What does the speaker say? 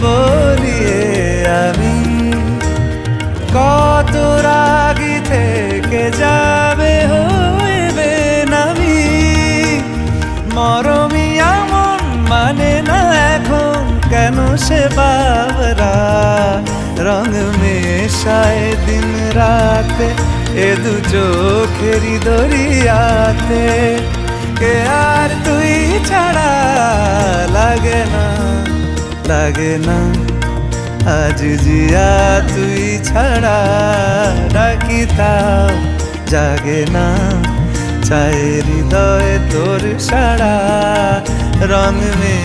বলিয়ে আমি কত রাগি থেকে যাবে হইবে নামি মরমি এমন মানে না এখন কেন সে বাবরা রং মেশায় দিন রাতে এ দু চোখেরই দরিয়াতে কে আর তুই ছাড়া লাগে না আজ জিয়া তুই ছাড়া ডাকিতাম জাগে না চায় হৃদয় তোর সারা রং মে